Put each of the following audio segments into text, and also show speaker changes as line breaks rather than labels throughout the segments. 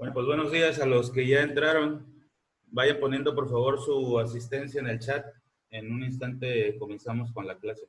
Bueno, pues buenos días a los que ya entraron. Vayan poniendo por favor su asistencia en el chat. En un instante comenzamos con la clase.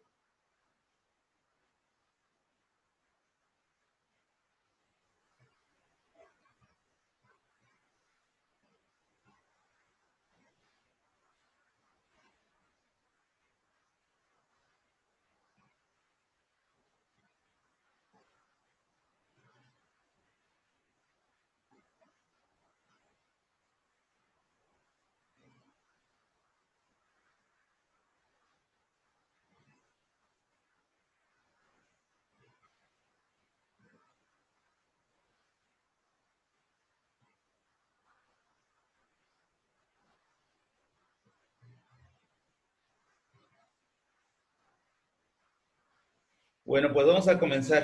Bueno, pues vamos a comenzar.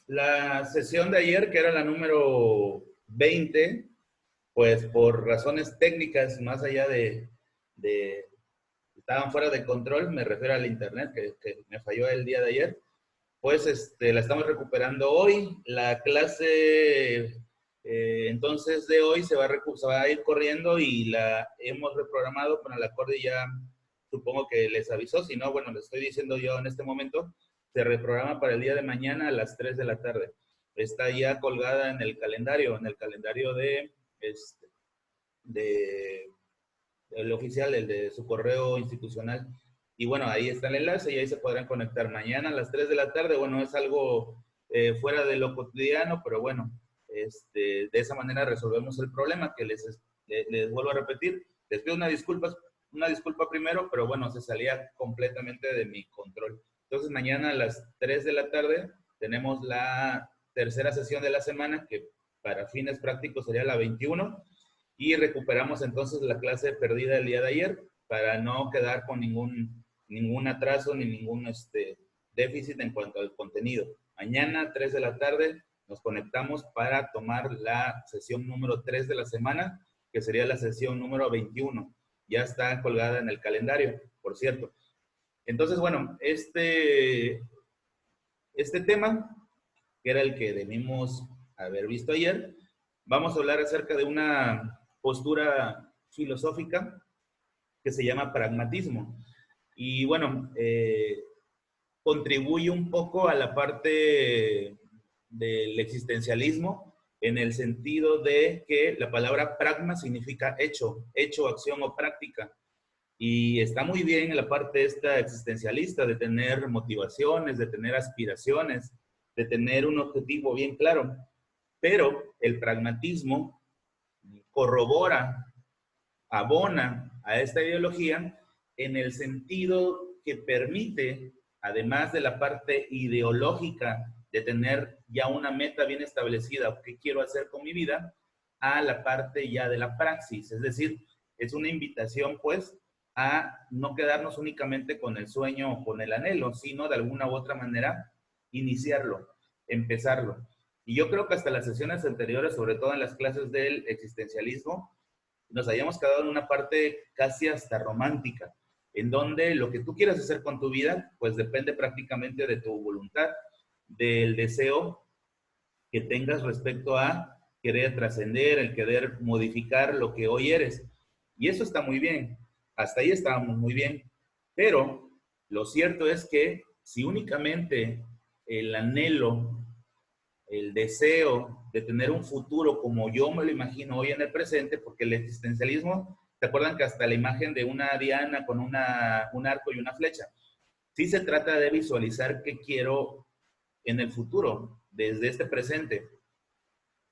La sesión de ayer, que era la número 20, pues por razones técnicas, más allá de estaban fuera de control, me refiero al internet, que me falló el día de ayer, pues la estamos recuperando hoy. La clase, entonces, de hoy se va a ir corriendo y la hemos reprogramado con el acorde ya, supongo que les avisó. Si no, bueno, les estoy diciendo yo en este momento, se reprograma para el día de mañana a las 3 de la tarde. Está ya colgada en el calendario de el oficial, el de su correo institucional. Y bueno, ahí está el enlace y ahí se podrán conectar mañana a las 3 de la tarde. Bueno, es algo fuera de lo cotidiano, pero bueno, de esa manera resolvemos el problema que les vuelvo a repetir. Les pido una disculpa primero, pero bueno, se salía completamente de mi control. Entonces mañana a las 3 de la tarde tenemos la tercera sesión de la semana, que para fines prácticos sería la 21, y recuperamos entonces la clase perdida el día de ayer para no quedar con ningún atraso ni ningún déficit en cuanto al contenido. Mañana, 3 de la tarde, nos conectamos para tomar la sesión número 3 de la semana, que sería la sesión número 21. Ya está colgada en el calendario, por cierto. Entonces, bueno, este tema, que era el que debimos haber visto ayer, vamos a hablar acerca de una postura filosófica que se llama pragmatismo. Y bueno, contribuye un poco a la parte del existencialismo en el sentido de que la palabra pragma significa hecho, acción o práctica. Y está muy bien en la parte esta existencialista de tener motivaciones, de tener aspiraciones, de tener un objetivo bien claro. Pero el pragmatismo corrobora, abona a esta ideología en el sentido que permite, además de la parte ideológica de tener ya una meta bien establecida, qué quiero hacer con mi vida, a la parte ya de la praxis. Es decir, es una invitación pues a no quedarnos únicamente con el sueño o con el anhelo, sino de alguna u otra manera iniciarlo, empezarlo. Y yo creo que hasta las sesiones anteriores, sobre todo en las clases del existencialismo, nos hayamos quedado en una parte casi hasta romántica, en donde lo que tú quieras hacer con tu vida, pues depende prácticamente de tu voluntad, del deseo que tengas respecto a querer trascender, el querer modificar lo que hoy eres. Y eso está muy bien, hasta ahí estábamos muy bien, pero lo cierto es que si únicamente el anhelo, el deseo de tener un futuro como yo me lo imagino hoy en el presente, porque el existencialismo, ¿te acuerdan que hasta la imagen de una diana con un arco y una flecha? Sí se trata de visualizar qué quiero en el futuro, desde este presente,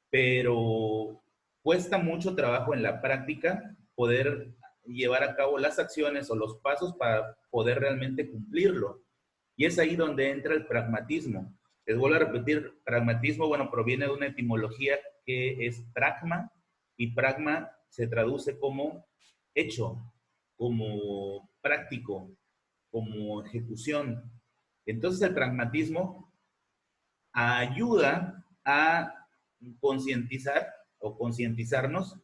pero cuesta mucho trabajo en la práctica poder llevar a cabo las acciones o los pasos para poder realmente cumplirlo. Y es ahí donde entra el pragmatismo. Les vuelvo a repetir, pragmatismo, bueno, proviene de una etimología que es pragma, y pragma se traduce como hecho, como práctico, como ejecución. Entonces el pragmatismo ayuda a concientizar o concientizarnos,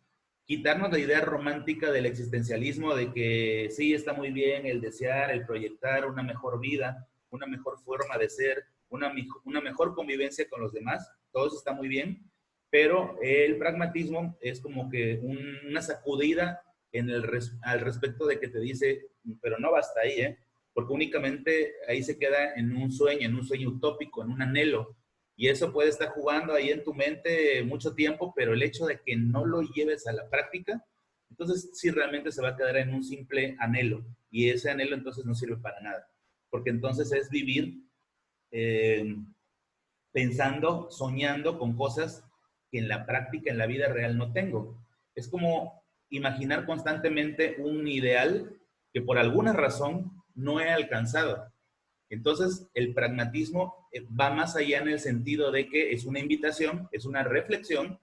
quitarnos la idea romántica del existencialismo de que sí, está muy bien el desear, el proyectar una mejor vida, una mejor forma de ser, una mejor convivencia con los demás, todo eso está muy bien, pero el pragmatismo es como que una sacudida al respecto de que te dice, pero no basta ahí, ¿eh? Porque únicamente ahí se queda en un sueño utópico, en un anhelo. Y eso puede estar jugando ahí en tu mente mucho tiempo, pero el hecho de que no lo lleves a la práctica, entonces sí realmente se va a quedar en un simple anhelo. Y ese anhelo entonces no sirve para nada. Porque entonces es vivir eh, pensando, soñando con cosas que en la práctica, en la vida real no tengo. Es como imaginar constantemente un ideal que por alguna razón no he alcanzado. Entonces, el pragmatismo va más allá en el sentido de que es una invitación, es una reflexión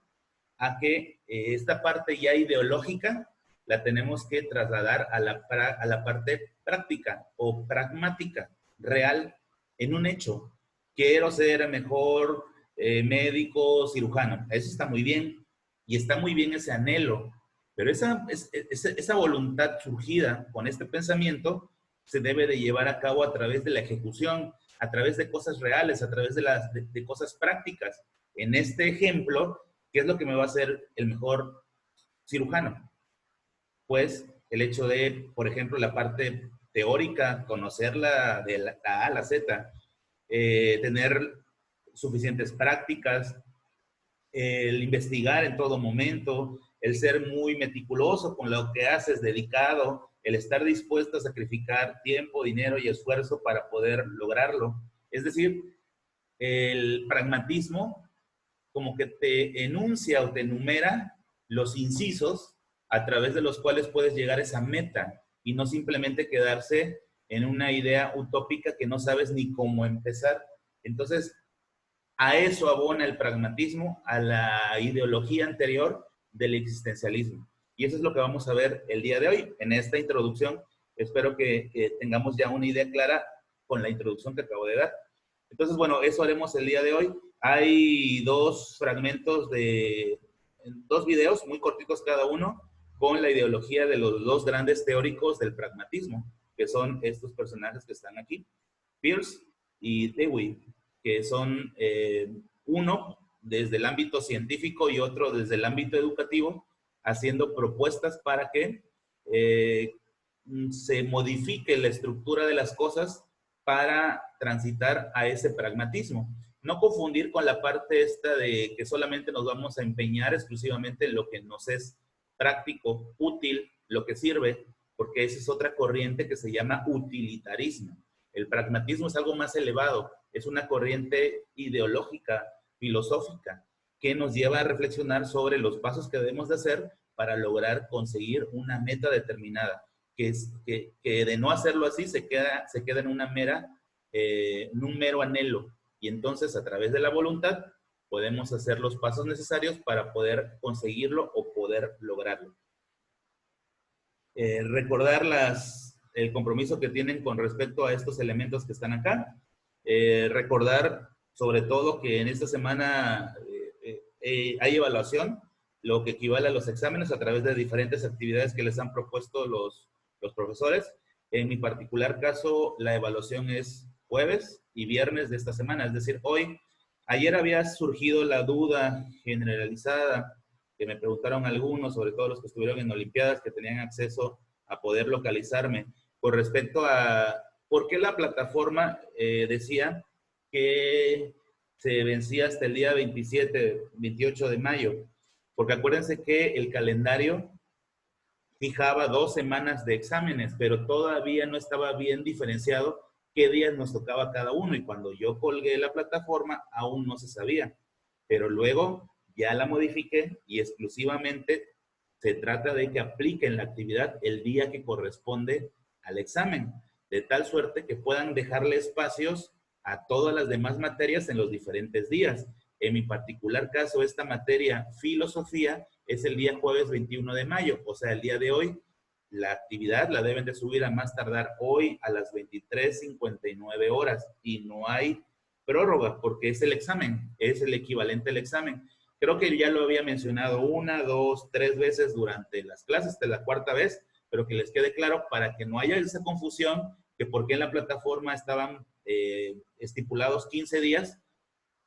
a que esta parte ya ideológica la tenemos que trasladar a la parte práctica o pragmática, real, en un hecho. Quiero ser mejor médico, cirujano. Eso está muy bien. Y está muy bien ese anhelo. Pero esa voluntad surgida con este pensamiento se debe de llevar a cabo a través de la ejecución, a través de cosas reales, a través de cosas prácticas. En este ejemplo, ¿qué es lo que me va a hacer el mejor cirujano? Pues el hecho de, por ejemplo, la parte teórica, conocerla de la A a la Z, tener suficientes prácticas, el investigar en todo momento, el ser muy meticuloso con lo que haces, dedicado, el estar dispuesto a sacrificar tiempo, dinero y esfuerzo para poder lograrlo. Es decir, el pragmatismo como que te enuncia o te enumera los incisos a través de los cuales puedes llegar a esa meta y no simplemente quedarse en una idea utópica que no sabes ni cómo empezar. Entonces, a eso abona el pragmatismo, a la ideología anterior del existencialismo. Y eso es lo que vamos a ver el día de hoy en esta introducción. Espero que tengamos ya una idea clara con la introducción que acabo de dar. Entonces, bueno, eso haremos el día de hoy. Hay dos fragmentos de dos videos muy cortitos cada uno con la ideología de los dos grandes teóricos del pragmatismo, que son estos personajes que están aquí, Peirce y Dewey, que son uno desde el ámbito científico y otro desde el ámbito educativo, haciendo propuestas para que se modifique la estructura de las cosas para transitar a ese pragmatismo. No confundir con la parte esta de que solamente nos vamos a empeñar exclusivamente en lo que nos es práctico, útil, lo que sirve, porque esa es otra corriente que se llama utilitarismo. El pragmatismo es algo más elevado, es una corriente ideológica, filosófica, que nos lleva a reflexionar sobre los pasos que debemos de hacer para lograr conseguir una meta determinada, que de no hacerlo así se queda en en un mero anhelo. Y entonces a través de la voluntad podemos hacer los pasos necesarios para poder conseguirlo o poder lograrlo. Recordar el compromiso que tienen con respecto a estos elementos que están acá. Recordar sobre todo que en esta semana hay evaluación, lo que equivale a los exámenes a través de diferentes actividades que les han propuesto los profesores. En mi particular caso, la evaluación es jueves y viernes de esta semana, es decir, ayer había surgido la duda generalizada que me preguntaron algunos, sobre todo los que estuvieron en Olimpiadas, que tenían acceso a poder localizarme, con respecto a por qué la plataforma decía que se vencía hasta el día 28 de mayo. Porque acuérdense que el calendario fijaba 2 semanas de exámenes, pero todavía no estaba bien diferenciado qué días nos tocaba cada uno. Y cuando yo colgué la plataforma, aún no se sabía. Pero luego ya la modifiqué y exclusivamente se trata de que apliquen la actividad el día que corresponde al examen, de tal suerte que puedan dejarle espacios a todas las demás materias en los diferentes días. En mi particular caso, esta materia, filosofía, es el día jueves 21 de mayo, o sea, el día de hoy. La actividad la deben de subir a más tardar hoy a las 23:59 horas y no hay prórroga porque es el examen, es el equivalente al examen. Creo que ya lo había mencionado 1, 2, 3 veces durante las clases, de la cuarta vez, pero que les quede claro para que no haya esa confusión que por qué en la plataforma estaban estipulados 15 días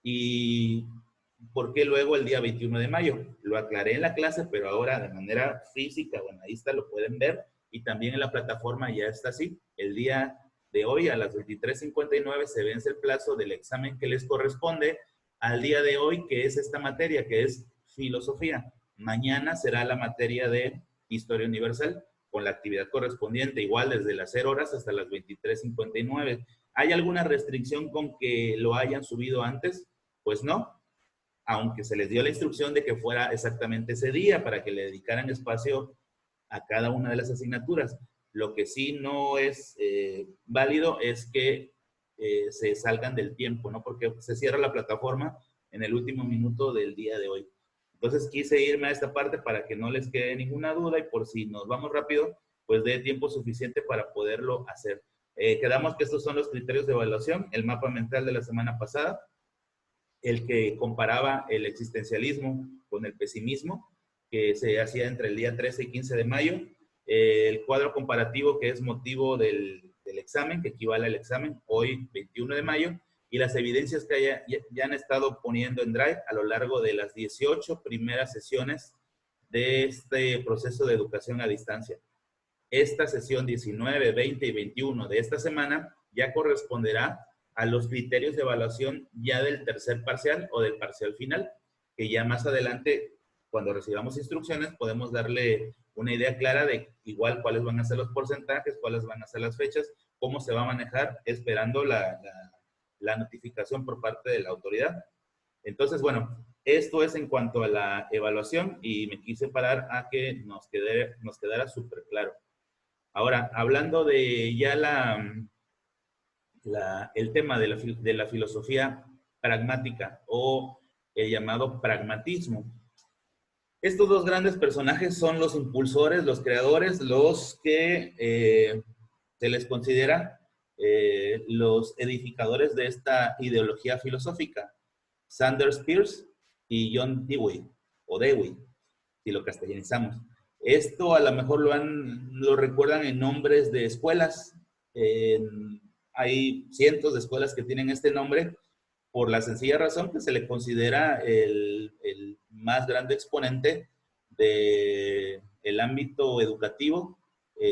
y por qué luego el día 21 de mayo. Lo aclaré en la clase, pero ahora de manera física, bueno, ahí está, lo pueden ver, y también en la plataforma ya está así. El día de hoy a las 23:59 se vence el plazo del examen que les corresponde al día de hoy, que es esta materia, que es filosofía. Mañana será la materia de historia universal, con la actividad correspondiente, igual desde las 0 horas hasta las 23:59. ¿Hay alguna restricción con que lo hayan subido antes? Pues no, aunque se les dio la instrucción de que fuera exactamente ese día para que le dedicaran espacio a cada una de las asignaturas. Lo que sí no es válido es que se salgan del tiempo, ¿no? Porque se cierra la plataforma en el último minuto del día de hoy. Entonces quise irme a esta parte para que no les quede ninguna duda y por si nos vamos rápido, pues dé tiempo suficiente para poderlo hacer. Quedamos que estos son los criterios de evaluación, el mapa mental de la semana pasada, el que comparaba el existencialismo con el pesimismo, que se hacía entre el día 13 y 15 de mayo, el cuadro comparativo que es motivo del examen, que equivale al examen, hoy 21 de mayo, y las evidencias que ya han estado poniendo en Drive a lo largo de las 18 primeras sesiones de este proceso de educación a distancia. Esta sesión 19, 20 y 21 de esta semana ya corresponderá a los criterios de evaluación ya del tercer parcial o del parcial final, que ya más adelante, cuando recibamos instrucciones, podemos darle una idea clara de igual cuáles van a ser los porcentajes, cuáles van a ser las fechas, cómo se va a manejar, esperando la notificación por parte de la autoridad. Entonces, bueno, esto es en cuanto a la evaluación y me quise parar a que nos quedara súper claro. Ahora, hablando de ya el tema de la filosofía pragmática o el llamado pragmatismo. Estos dos grandes personajes son los impulsores, los creadores, los que se les considera los edificadores de esta ideología filosófica. Sanders Peirce y John Dewey, o Dewey, si lo castellanizamos. Esto a lo mejor lo recuerdan en nombres de escuelas. Hay cientos de escuelas que tienen este nombre por la sencilla razón que se le considera el más grande exponente del ámbito educativo,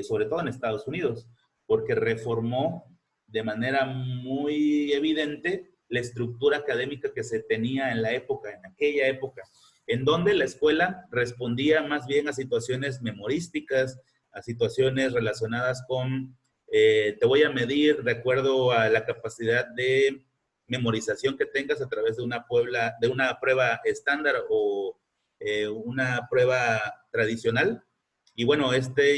sobre todo en Estados Unidos, porque reformó de manera muy evidente la estructura académica que se tenía en la época, en aquella época, en donde la escuela respondía más bien a situaciones memorísticas, a situaciones relacionadas con, te voy a medir de acuerdo a la capacidad de memorización que tengas a través de una prueba estándar o una prueba tradicional. Y bueno,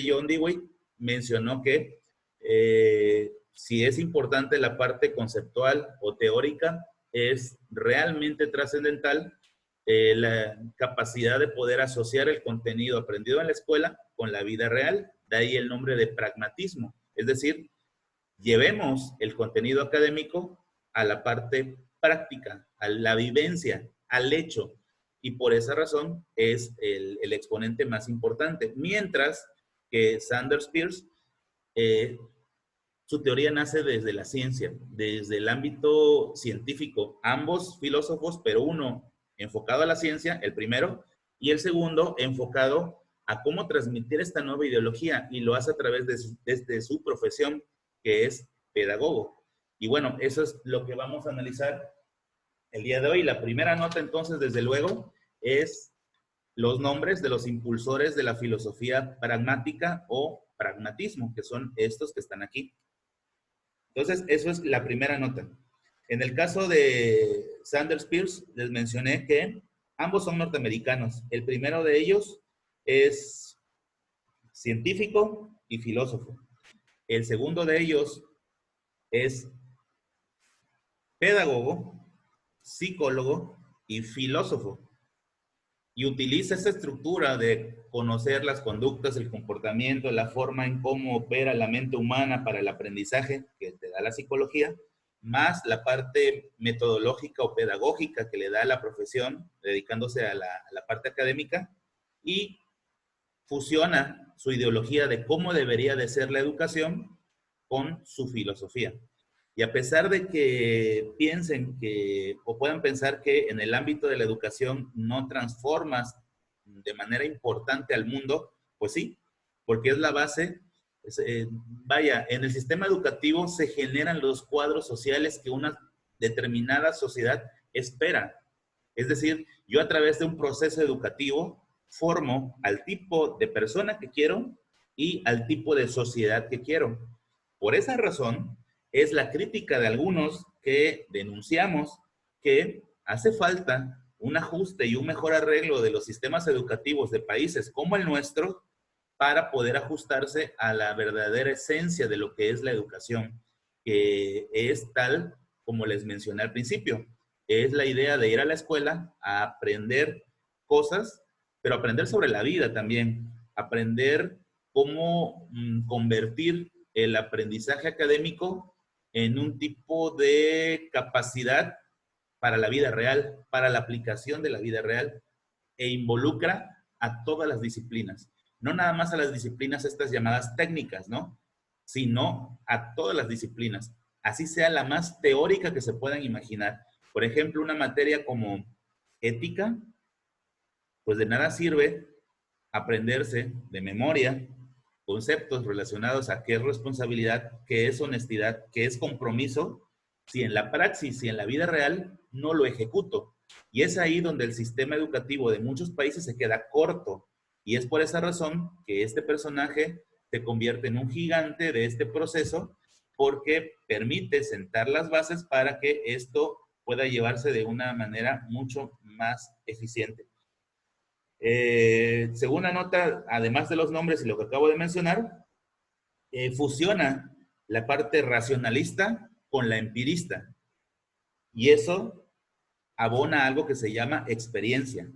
John Dewey mencionó que si es importante la parte conceptual o teórica, es realmente trascendental la capacidad de poder asociar el contenido aprendido en la escuela con la vida real, de ahí el nombre de pragmatismo. Es decir, llevemos el contenido académico a la parte práctica, a la vivencia, al hecho. Y por esa razón es el exponente más importante. Mientras que Sanders Peirce, su teoría nace desde la ciencia, desde el ámbito científico. Ambos filósofos, pero uno enfocado a la ciencia, el primero, y el segundo enfocado a cómo transmitir esta nueva ideología, y lo hace a través de su profesión, que es pedagogo. Y bueno, eso es lo que vamos a analizar el día de hoy. La primera nota, entonces, desde luego, es los nombres de los impulsores de la filosofía pragmática o pragmatismo, que son estos que están aquí. Entonces, eso es la primera nota. En el caso de Sanders Peirce, les mencioné que ambos son norteamericanos. El primero de ellos es científico y filósofo. El segundo de ellos es pedagogo, psicólogo y filósofo. Y utiliza esa estructura de conocer las conductas, el comportamiento, la forma en cómo opera la mente humana para el aprendizaje que te da la psicología, más la parte metodológica o pedagógica que le da la profesión, dedicándose a la parte académica, y fusiona su ideología de cómo debería de ser la educación con su filosofía. Y a pesar de que piensen que, o puedan pensar que en el ámbito de la educación no transformas de manera importante al mundo, pues sí, porque es la base. Vaya, en el sistema educativo se generan los cuadros sociales que una determinada sociedad espera. Es decir, yo a través de un proceso educativo formo al tipo de persona que quiero y al tipo de sociedad que quiero. Por esa razón, es la crítica de algunos que denunciamos que hace falta un ajuste y un mejor arreglo de los sistemas educativos de países como el nuestro para poder ajustarse a la verdadera esencia de lo que es la educación, que es tal como les mencioné al principio. Es la idea de ir a la escuela a aprender cosas, pero aprender sobre la vida también, aprender cómo convertir el aprendizaje académico en un tipo de capacidad para la vida real, para la aplicación de la vida real, e involucra a todas las disciplinas. No nada más a las disciplinas estas llamadas técnicas, ¿no? Sino a todas las disciplinas, así sea la más teórica que se puedan imaginar. Por ejemplo, una materia como ética, pues de nada sirve aprenderse de memoria conceptos relacionados a qué es responsabilidad, qué es honestidad, qué es compromiso, si en la praxis, si en la vida real no lo ejecuto. Y es ahí donde el sistema educativo de muchos países se queda corto. Y es por esa razón que este personaje se convierte en un gigante de este proceso, porque permite sentar las bases para que esto pueda llevarse de una manera mucho más eficiente. Según la nota, además de los nombres y lo que acabo de mencionar, fusiona la parte racionalista con la empirista. Y eso abona algo que se llama experiencia.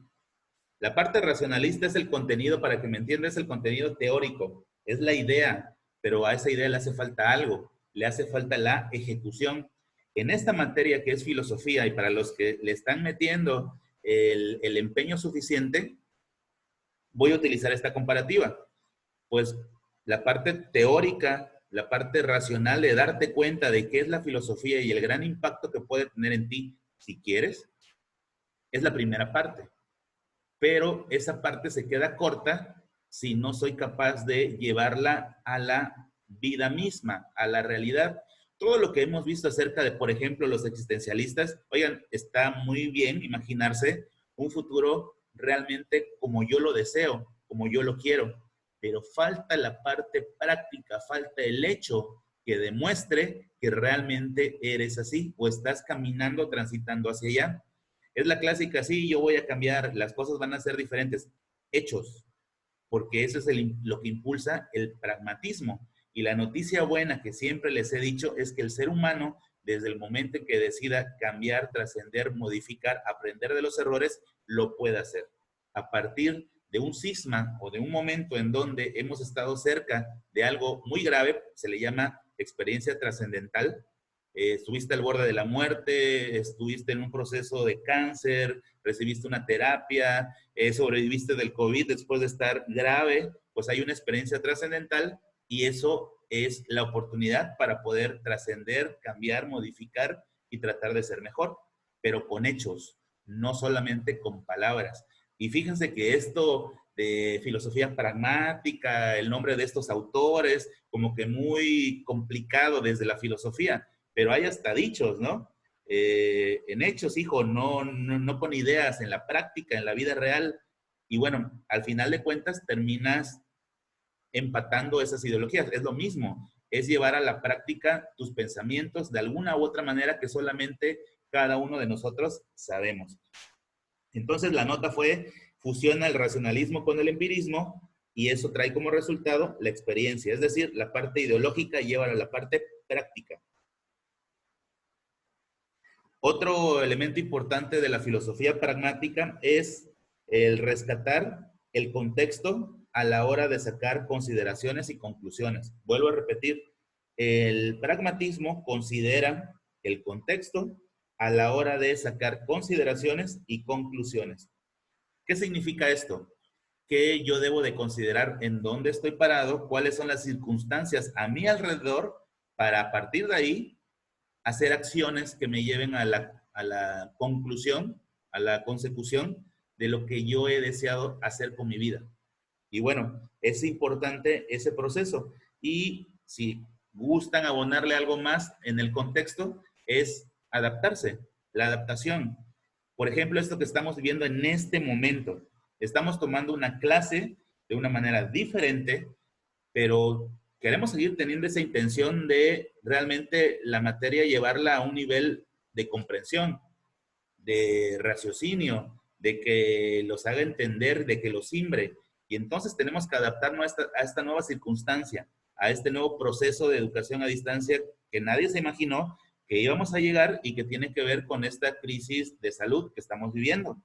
La parte racionalista es el contenido, para que me entiendas, es el contenido teórico, es la idea, pero a esa idea le hace falta algo, le hace falta la ejecución. En esta materia que es filosofía, y para los que le están metiendo el empeño suficiente, voy a utilizar esta comparativa. Pues la parte teórica, la parte racional de darte cuenta de qué es la filosofía y el gran impacto que puede tener en ti, si quieres, es la primera parte. Pero esa parte se queda corta si no soy capaz de llevarla a la vida misma, a la realidad. Todo lo que hemos visto acerca de, por ejemplo, los existencialistas, oigan, está muy bien imaginarse un futuro realmente como yo lo deseo, como yo lo quiero, pero falta la parte práctica, falta el hecho que demuestre que realmente eres así o estás caminando, transitando hacia allá. Es la clásica, sí, yo voy a cambiar, las cosas van a ser diferentes. Hechos, porque eso es lo que impulsa el pragmatismo. Y la noticia buena que siempre les he dicho es que el ser humano, desde el momento en que decida cambiar, trascender, modificar, aprender de los errores, lo puede hacer. A partir de un cisma o de un momento en donde hemos estado cerca de algo muy grave, se le llama experiencia trascendental. Estuviste al borde de la muerte, estuviste en un proceso de cáncer, recibiste una terapia, sobreviviste del COVID después de estar grave, pues hay una experiencia trascendental y eso es la oportunidad para poder trascender, cambiar, modificar y tratar de ser mejor, pero con hechos, no solamente con palabras. Y fíjense que esto de filosofía pragmática, el nombre de estos autores, como que muy complicado desde la filosofía, pero hay hasta dichos, ¿no? En hechos, hijo, no con ideas, en la práctica, en la vida real. Y bueno, al final de cuentas terminas empatando esas ideologías. Es lo mismo, es llevar a la práctica tus pensamientos de alguna u otra manera que solamente cada uno de nosotros sabemos. Entonces la nota fue, fusiona el racionalismo con el empirismo y eso trae como resultado la experiencia, es decir, la parte ideológica lleva a la parte práctica. Otro elemento importante de la filosofía pragmática es el rescatar el contexto a la hora de sacar consideraciones y conclusiones. Vuelvo a repetir, el pragmatismo considera el contexto a la hora de sacar consideraciones y conclusiones. ¿Qué significa esto? Que yo debo de considerar en dónde estoy parado, cuáles son las circunstancias a mi alrededor, para a partir de ahí hacer acciones que me lleven a la conclusión, a la consecución de lo que yo he deseado hacer con mi vida. Y bueno, es importante ese proceso. Y si gustan abonarle algo más en el contexto, es adaptarse, la adaptación. Por ejemplo, esto que estamos viviendo en este momento. Estamos tomando una clase de una manera diferente, pero queremos seguir teniendo esa intención de realmente la materia llevarla a un nivel de comprensión, de raciocinio, de que los haga entender, de que los simbre. Y entonces tenemos que adaptarnos a esta nueva circunstancia, a este nuevo proceso de educación a distancia que nadie se imaginó que íbamos a llegar y que tiene que ver con esta crisis de salud que estamos viviendo.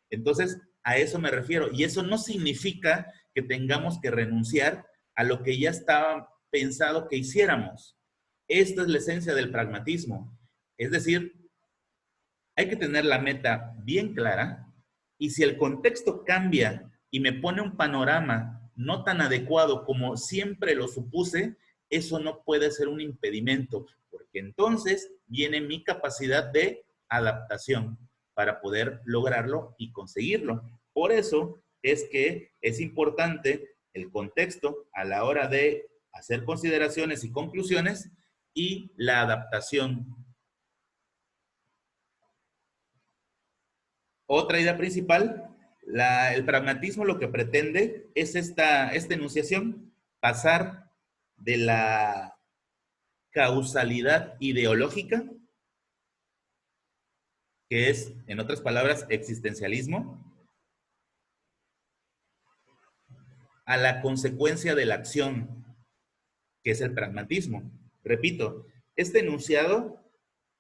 Entonces, a eso me refiero. Y eso no significa que tengamos que renunciar a lo que ya estaba pensado que hiciéramos. Esta es la esencia del pragmatismo. Es decir, hay que tener la meta bien clara y si el contexto cambia y me pone un panorama no tan adecuado como siempre lo supuse, eso no puede ser un impedimento, porque entonces viene mi capacidad de adaptación para poder lograrlo y conseguirlo. Por eso es que es importante el contexto a la hora de hacer consideraciones y conclusiones y la adaptación. Otra idea principal, el pragmatismo lo que pretende es esta enunciación, pasar de la causalidad ideológica, que es, en otras palabras, existencialismo, a la consecuencia de la acción, que es el pragmatismo. Repito, este enunciado,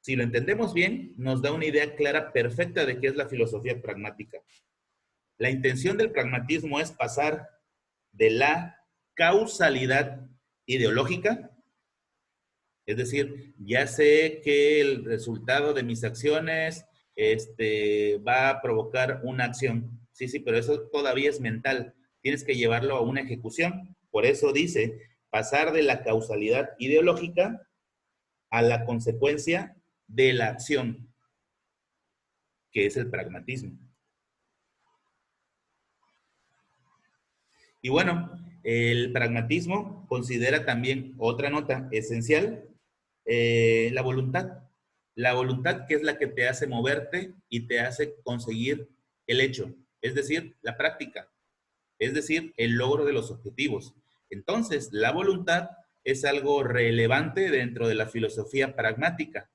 si lo entendemos bien, nos da una idea clara, perfecta de qué es la filosofía pragmática. La intención del pragmatismo es pasar de la causalidad ideológica, es decir, ya sé que el resultado de mis acciones va a provocar una acción. Sí, sí, pero eso todavía es mental. Tienes que llevarlo a una ejecución. Por eso dice, pasar de la causalidad ideológica a la consecuencia de la acción, que es el pragmatismo. Y bueno, el pragmatismo considera también otra nota esencial, la voluntad. La voluntad que es la que te hace moverte y te hace conseguir el hecho, es decir, la práctica, es decir, el logro de los objetivos. Entonces, la voluntad es algo relevante dentro de la filosofía pragmática,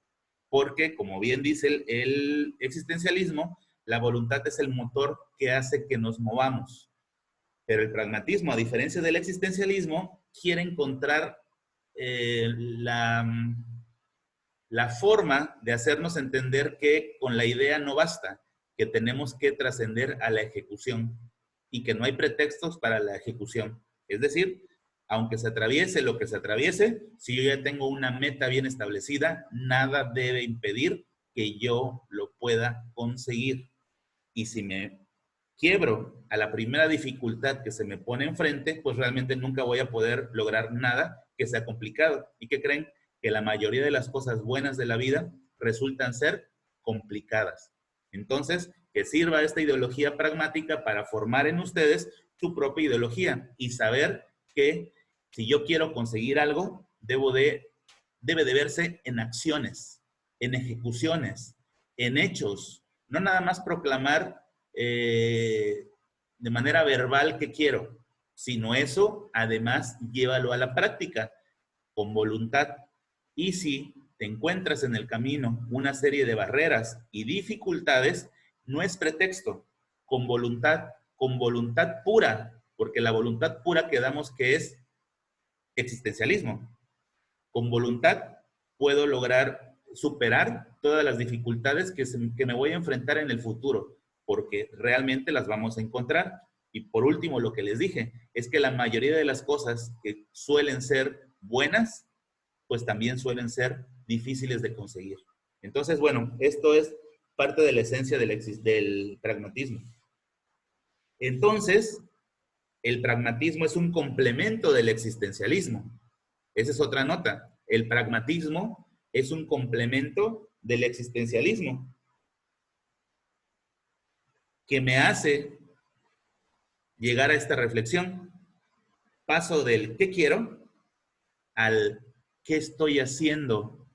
porque, como bien dice el existencialismo, la voluntad es el motor que hace que nos movamos. Pero el pragmatismo, a diferencia del existencialismo, quiere encontrar la forma de hacernos entender que con la idea no basta, que tenemos que trascender a la ejecución y que no hay pretextos para la ejecución. Es decir, aunque se atraviese lo que se atraviese, si yo ya tengo una meta bien establecida, nada debe impedir que yo lo pueda conseguir. Y si me quiebro a la primera dificultad que se me pone enfrente, pues realmente nunca voy a poder lograr nada que sea complicado. ¿Y qué creen? Que la mayoría de las cosas buenas de la vida resultan ser complicadas. Entonces, que sirva esta ideología pragmática para formar en ustedes su propia ideología y saber que si yo quiero conseguir algo, debe de verse en acciones, en ejecuciones, en hechos, no nada más proclamar de manera verbal que quiero, sino eso, además, llévalo a la práctica con voluntad. Y si te encuentras en el camino una serie de barreras y dificultades, no es pretexto, con voluntad pura, porque la voluntad pura quedamos que es existencialismo. Con voluntad puedo lograr superar todas las dificultades que me voy a enfrentar en el futuro, porque realmente las vamos a encontrar. Y por último, lo que les dije, es que la mayoría de las cosas que suelen ser buenas, pues también suelen ser difíciles de conseguir. Entonces, bueno, esto es parte de la esencia del pragmatismo. Entonces, el pragmatismo es un complemento del existencialismo. Esa es otra nota. El pragmatismo es un complemento del existencialismo que me hace llegar a esta reflexión. Paso del ¿qué quiero? Al ¿qué estoy haciendo?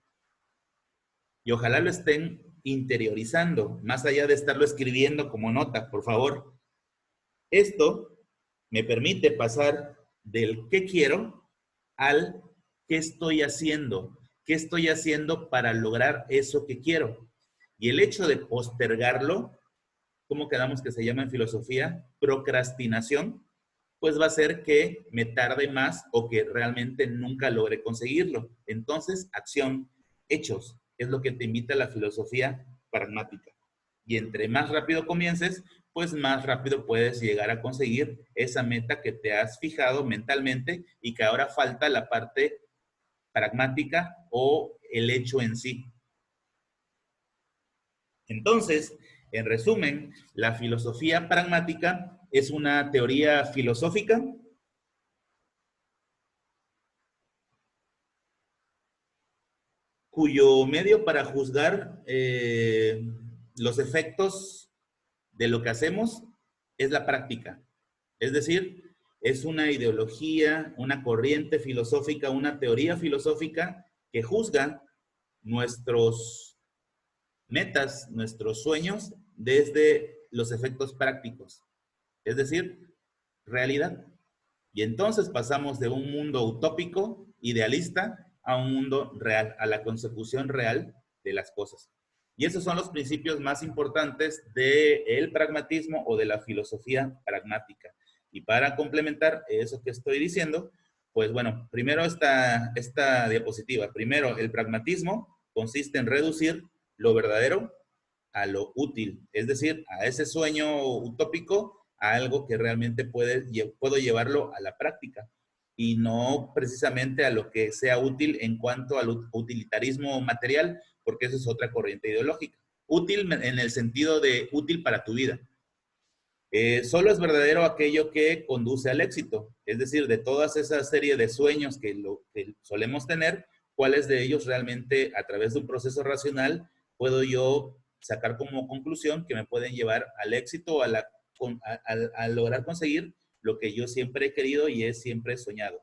Y ojalá lo estén interiorizando, más allá de estarlo escribiendo como nota, por favor. Esto me permite pasar del ¿qué quiero? Al ¿qué estoy haciendo? ¿Qué estoy haciendo para lograr eso que quiero? Y el hecho de postergarlo, ¿cómo quedamos que se llama en filosofía? Procrastinación, pues va a ser que me tarde más o que realmente nunca logre conseguirlo. Entonces, acción, hechos, es lo que te invita la filosofía pragmática. Y entre más rápido comiences, pues más rápido puedes llegar a conseguir esa meta que te has fijado mentalmente y que ahora falta la parte pragmática o el hecho en sí. Entonces, en resumen, la filosofía pragmática es una teoría filosófica cuyo medio para juzgar los efectos de lo que hacemos es la práctica. Es decir, es una ideología, una corriente filosófica, una teoría filosófica que juzga nuestros metas, nuestros sueños desde los efectos prácticos. Es decir, realidad. Y entonces pasamos de un mundo utópico, idealista, a un mundo real, a la consecución real de las cosas. Y esos son los principios más importantes del pragmatismo o de la filosofía pragmática. Y para complementar eso que estoy diciendo, pues bueno, primero esta diapositiva. Primero, el pragmatismo consiste en reducir lo verdadero a lo útil, es decir, a ese sueño utópico, a algo que realmente puedo llevarlo a la práctica y no precisamente a lo que sea útil en cuanto al utilitarismo material, porque eso es otra corriente ideológica. Útil en el sentido de útil para tu vida. Solo es verdadero aquello que conduce al éxito, es decir, de todas esa serie de sueños que solemos tener, ¿cuáles de ellos realmente a través de un proceso racional puedo yo sacar como conclusión que me pueden llevar al éxito, a lograr conseguir lo que yo siempre he querido y he siempre soñado?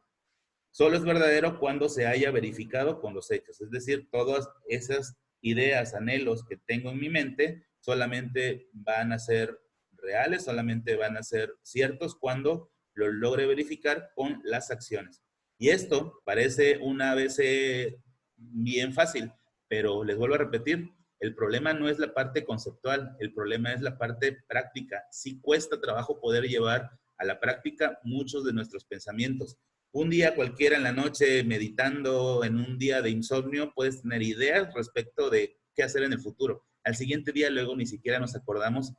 Solo es verdadero cuando se haya verificado con los hechos, es decir, todas esas ideas, anhelos que tengo en mi mente solamente van a ser reales, solamente van a ser ciertos cuando lo logre verificar con las acciones. Y esto parece una vez bien fácil, pero les vuelvo a repetir, el problema no es la parte conceptual, el problema es la parte práctica. Sí cuesta trabajo poder llevar a la práctica muchos de nuestros pensamientos. Un día cualquiera en la noche, meditando en un día de insomnio, puedes tener ideas respecto de qué hacer en el futuro. Al siguiente día luego ni siquiera nos acordamos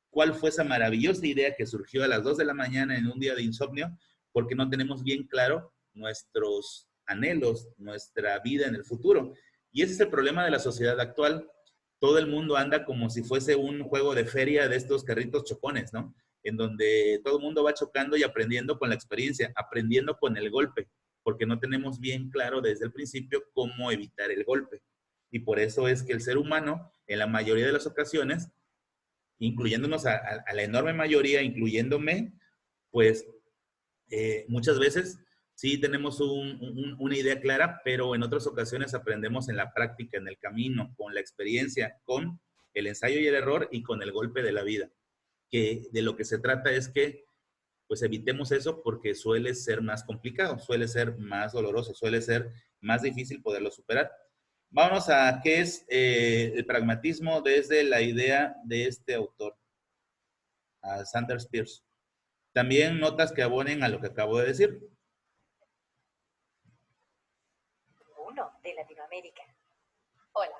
cuál fue esa maravillosa idea que surgió a las 2 de la mañana en un día de insomnio, porque no tenemos bien claro nuestros anhelos, nuestra vida en el futuro. Y ese es el problema de la sociedad actual. Todo el mundo anda como si fuese un juego de feria de estos carritos chocones, ¿no? En donde todo el mundo va chocando y aprendiendo con la experiencia, aprendiendo con el golpe, porque no tenemos bien claro desde el principio cómo evitar el golpe. Y por eso es que el ser humano, en la mayoría de las ocasiones, incluyéndonos a la enorme mayoría, incluyéndome, pues muchas veces sí tenemos una idea clara, pero en otras ocasiones aprendemos en la práctica, en el camino, con la experiencia, con el ensayo y el error y con el golpe de la vida. Que de lo que se trata es que pues evitemos eso porque suele ser más complicado, suele ser más doloroso, suele ser más difícil poderlo superar. Vámonos a qué es el pragmatismo desde la idea de este autor, a Sanders Peirce. También notas que abonen a lo que acabo de decir.
Uno de Latinoamérica. Hola,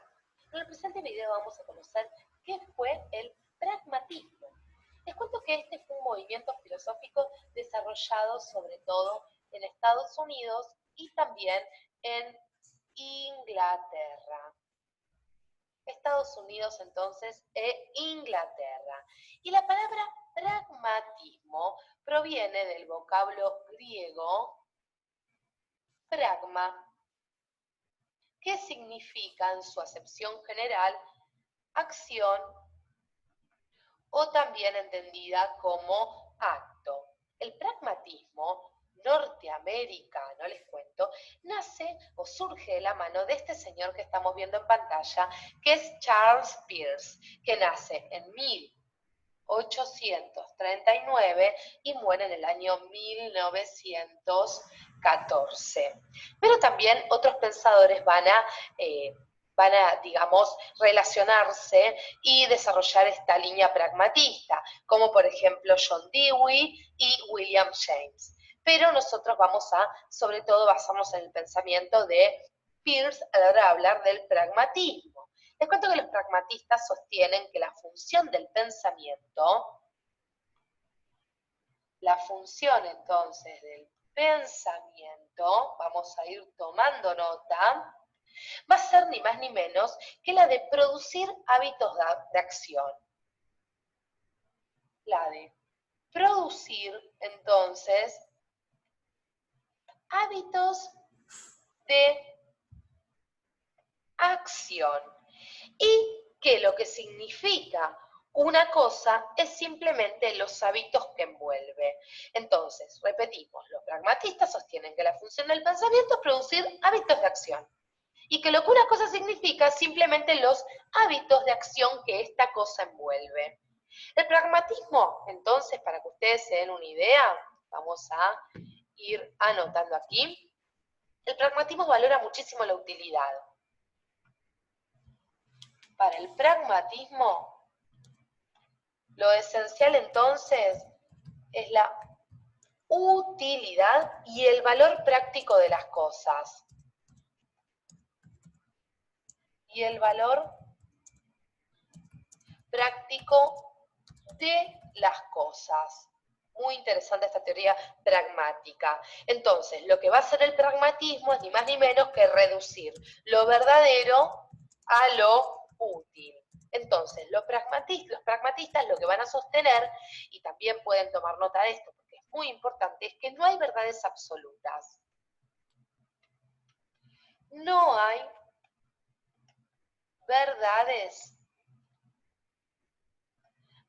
en el presente video vamos a conocer qué fue el pragmatismo. Les cuento que este fue un movimiento filosófico desarrollado sobre todo en Estados Unidos y también en Inglaterra. Estados Unidos entonces e Inglaterra. Y la palabra pragmatismo proviene del vocablo griego pragma, que significa en su acepción general acción o también entendida como acto. El pragmatismo norteamericano, les cuento, nace o surge de la mano de este señor que estamos viendo en pantalla, que es Charles Peirce, que nace en 1839 y muere en el año 1914. Pero también otros pensadores van a, digamos, relacionarse y desarrollar esta línea pragmatista, como por ejemplo John Dewey y William James. Pero nosotros vamos a, sobre todo, basarnos en el pensamiento de Peirce a la hora de hablar del pragmatismo. Les cuento que los pragmatistas sostienen que la función del pensamiento, la función entonces del pensamiento, vamos a ir tomando nota, va a ser ni más ni menos que la de producir hábitos de acción. La de producir entonces hábitos de acción. Y que lo que significa una cosa es simplemente los hábitos que envuelve. Entonces, repetimos, los pragmatistas sostienen que la función del pensamiento es producir hábitos de acción. Y que lo que una cosa significa es simplemente los hábitos de acción que esta cosa envuelve. El pragmatismo, entonces, para que ustedes se den una idea, vamos a ir anotando aquí, el pragmatismo valora muchísimo la utilidad. Para el pragmatismo, lo esencial entonces es la utilidad y el valor práctico de las cosas. Y el valor práctico de las cosas. Muy interesante esta teoría pragmática. Entonces, lo que va a hacer el pragmatismo es ni más ni menos que reducir lo verdadero a lo útil. Entonces, los pragmatistas lo que van a sostener, y también pueden tomar nota de esto porque es muy importante, es que no hay verdades absolutas. No hay verdades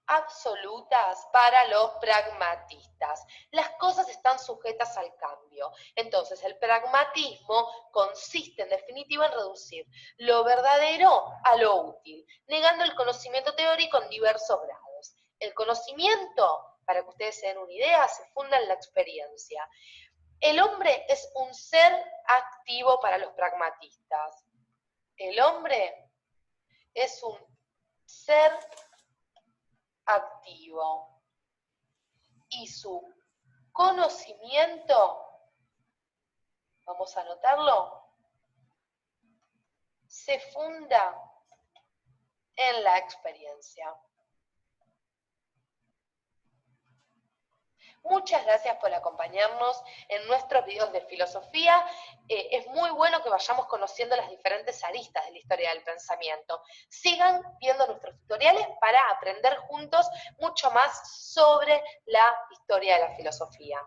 absolutas para los pragmatistas. Las cosas están sujetas al cambio. Entonces, el pragmatismo consiste en definitiva en reducir lo verdadero a lo útil, negando el conocimiento teórico en diversos grados. El conocimiento, para que ustedes se den una idea, se funda en la experiencia. El hombre es un ser activo para los pragmatistas. El hombre es un ser activo y su conocimiento, vamos a anotarlo, se funda en la experiencia. Muchas gracias por acompañarnos en nuestros videos de filosofía. Es muy bueno que vayamos conociendo las diferentes aristas de la historia del pensamiento. Sigan viendo nuestros tutoriales para aprender juntos mucho más sobre la historia de la filosofía.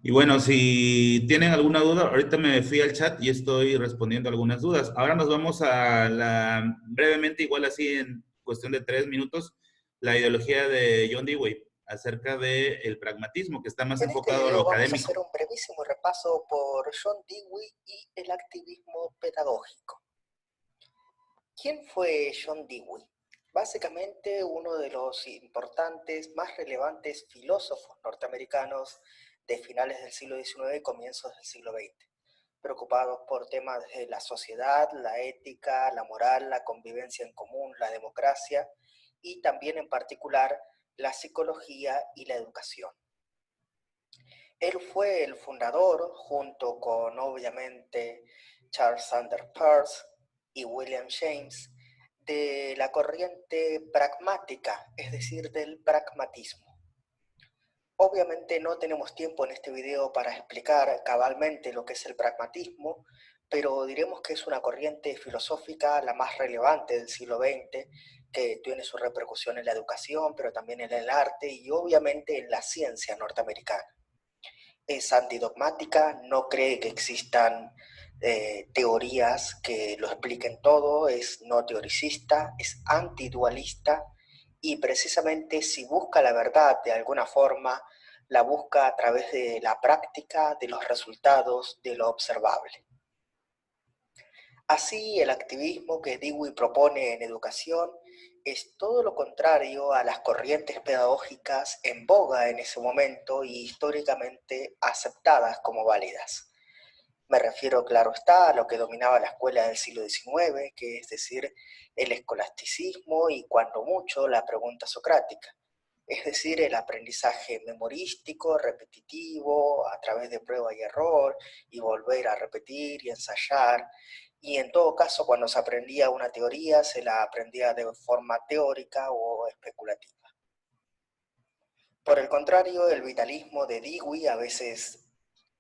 Y bueno, si tienen alguna duda, ahorita me fui al chat y estoy respondiendo algunas dudas. Ahora nos vamos a brevemente, igual así en cuestión de 3 minutos, la ideología de John Dewey acerca del pragmatismo, que está más enfocado a lo académico.
Vamos a hacer un brevísimo repaso por John Dewey y el activismo pedagógico. ¿Quién fue John Dewey? Básicamente uno de los importantes, más relevantes filósofos norteamericanos de finales del siglo XIX y comienzos del siglo XX, preocupados por temas de la sociedad, la ética, la moral, la convivencia en común, la democracia y también en particular la psicología y la educación. Él fue el fundador, junto con obviamente Charles Sanders Peirce y William James, de la corriente pragmática, es decir, del pragmatismo. Obviamente no tenemos tiempo en este video para explicar cabalmente lo que es el pragmatismo, pero diremos que es una corriente filosófica la más relevante del siglo XX, que tiene su repercusión en la educación, pero también en el arte y obviamente en la ciencia norteamericana. Es antidogmática, no cree que existan teorías que lo expliquen todo, es no teoricista, es antidualista y precisamente si busca la verdad de alguna forma, la busca a través de la práctica, de los resultados, de lo observable. Así, el activismo que Dewey propone en educación es todo lo contrario a las corrientes pedagógicas en boga en ese momento y históricamente aceptadas como válidas. Me refiero, claro está, a lo que dominaba la escuela del siglo XIX, que es decir, el escolasticismo y cuando mucho la pregunta socrática, es decir, el aprendizaje memorístico, repetitivo, a través de prueba y error, y volver a repetir y ensayar, y en todo caso cuando se aprendía una teoría se la aprendía de forma teórica o especulativa. Por el contrario, el vitalismo de Dewey, a veces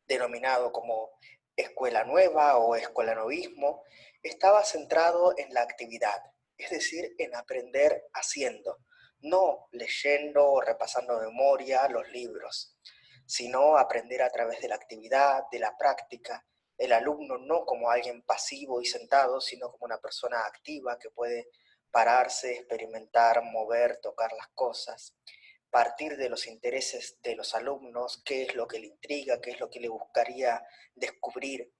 denominado como escuela nueva o escolanovismo, estaba centrado en la actividad, es decir, en aprender haciendo, no leyendo o repasando de memoria los libros, sino aprender a través de la actividad, de la práctica, el alumno no como alguien pasivo y sentado, sino como una persona activa que puede pararse, experimentar, mover, tocar las cosas, partir de los intereses de los alumnos, qué es lo que le intriga, qué es lo que le buscaría descubrir,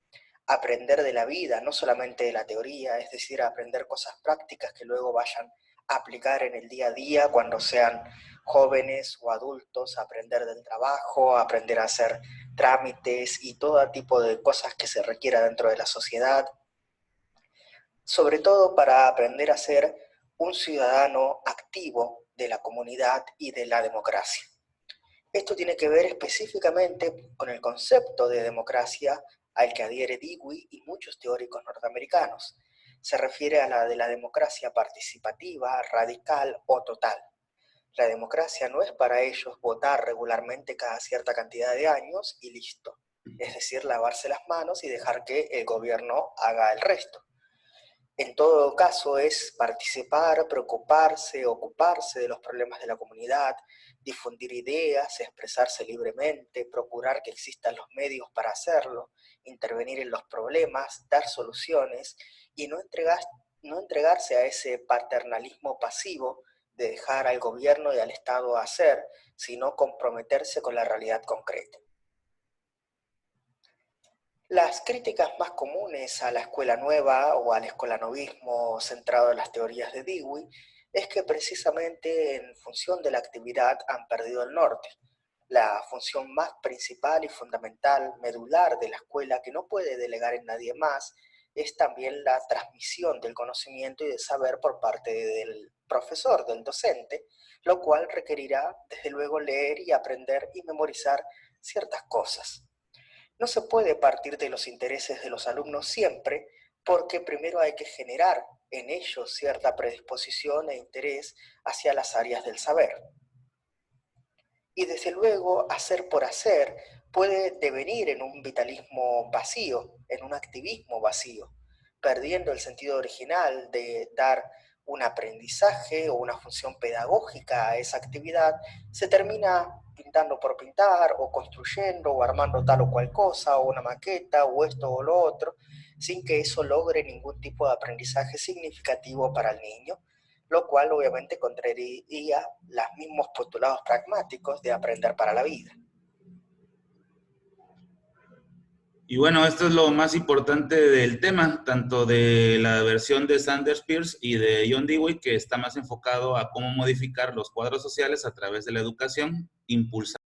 aprender de la vida, no solamente de la teoría, es decir, aprender cosas prácticas que luego vayan a aplicar en el día a día cuando sean jóvenes o adultos, aprender del trabajo, aprender a hacer trámites y todo tipo de cosas que se requiera dentro de la sociedad, sobre todo para aprender a ser un ciudadano activo de la comunidad y de la democracia. Esto tiene que ver específicamente con el concepto de democracia al que adhiere Dewey y muchos teóricos norteamericanos. Se refiere a la de la democracia participativa, radical o total. La democracia no es para ellos votar regularmente cada cierta cantidad de años y listo. Es decir, lavarse las manos y dejar que el gobierno haga el resto. En todo caso es participar, preocuparse, ocuparse de los problemas de la comunidad, difundir ideas, expresarse libremente, procurar que existan los medios para hacerlo, intervenir en los problemas, dar soluciones y no entregarse a ese paternalismo pasivo de dejar al gobierno y al Estado hacer, sino comprometerse con la realidad concreta. Las críticas más comunes a la escuela nueva o al escolanovismo centrado en las teorías de Dewey es que precisamente en función de la actividad han perdido el norte. La función más principal y fundamental, medular de la escuela que no puede delegar en nadie más es también la transmisión del conocimiento y del saber por parte del profesor, del docente, lo cual requerirá desde luego leer y aprender y memorizar ciertas cosas. No se puede partir de los intereses de los alumnos siempre, porque primero hay que generar en ellos cierta predisposición e interés hacia las áreas del saber. Y desde luego, hacer por hacer puede devenir en un vitalismo vacío, en un activismo vacío, perdiendo el sentido original de dar un aprendizaje o una función pedagógica a esa actividad, se termina pintando por pintar, o construyendo, o armando tal o cual cosa, o una maqueta, o esto o lo otro, sin que eso logre ningún tipo de aprendizaje significativo para el niño, lo cual obviamente contrariaría los mismos postulados pragmáticos de aprender para la vida.
Y bueno, esto es lo más importante del tema, tanto de la versión de Sanders Peirce y de John Dewey, que está más enfocado a cómo modificar los cuadros sociales a través de la educación, impulsando